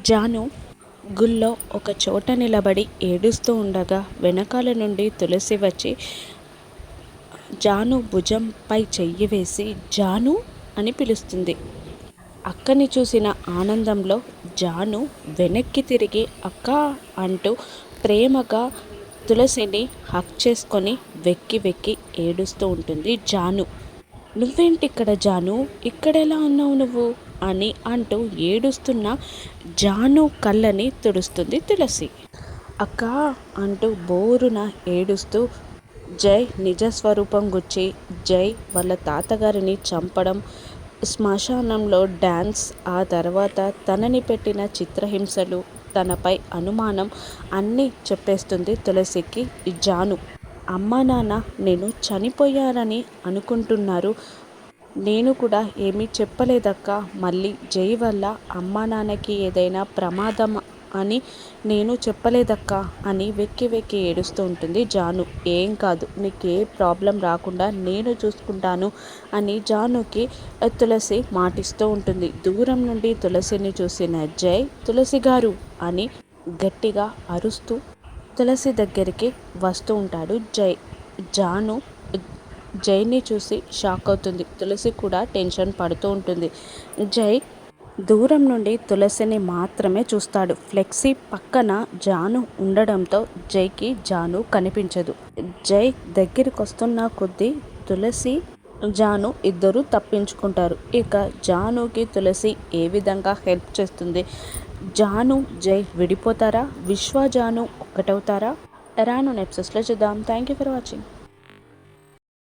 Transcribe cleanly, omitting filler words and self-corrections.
జాను గుళ్ళో ఒక చోట నిలబడి ఏడుస్తూ ఉండగా వెనకాల నుండి తులసి వచ్చి జాను భుజంపై చెయ్యి వేసి జాను అని పిలుస్తుంది. అక్కని చూసిన ఆనందంలో జాను వెనక్కి తిరిగి అక్క అంటూ ప్రేమగా తులసిని హక్ చేసుకొని వెక్కి వెక్కి ఏడుస్తూ ఉంటుంది జాను. నువ్వేంటిక్కడ జాను, ఇక్కడెలా ఉన్నావు నువ్వు అని అంటూ ఏడుస్తున్న జాను కళ్ళని తుడుస్తుంది తులసి. అక్క అంటూ బోరున ఏడుస్తూ జై నిజస్వరూపం గుచ్చి జై వాళ్ళ తాతగారిని చంపడం, శ్మశానంలో డ్యాన్స్, ఆ తర్వాత తనని పెట్టిన చిత్రహింసలు, తనపై అనుమానం అన్నీ చెప్పేస్తుంది తులసికి జాను. అమ్మా నాన్న నేను చనిపోయానని అనుకుంటున్నారు, నేను కూడా ఏమీ చెప్పలేదక్క, మళ్ళీ జై వల్ల అమ్మా నాన్నకి ఏదైనా ప్రమాదం అని నేను చెప్పలేదక్క అని వెక్కి వెక్కి ఏడుస్తూ ఉంటుంది జాను. ఏం కాదు, నీకే ప్రాబ్లం రాకుండా నేను చూసుకుంటాను అని జానుకి తులసి మాటిస్తూ ఉంటుంది. దూరం నుండి తులసిని చూసిన జై తులసి గారు అని గట్టిగా అరుస్తూ తులసి దగ్గరికి వస్తూ ఉంటాడు జై. జాను జైని చూసి షాక్ అవుతుంది. తులసి కూడా టెన్షన్ పడుతూ ఉంటుంది. జై దూరం నుండి తులసిని మాత్రమే చూస్తాడు. ఫ్లెక్సీ పక్కన జాను ఉండడంతో జైకి జాను కనిపించదు. జై దగ్గరికి వస్తున్న కొద్దీ తులసి జాను ఇద్దరు తప్పించుకుంటారు. ఇక జానుకి తులసి ఏ విధంగా హెల్ప్ చేస్తుంది? జాను జై విడిపోతారా? విశ్వ జాను ఒక్కటవుతారా? రాను ఎపిసోడ్స్లో చూద్దాం. Thank you for watching.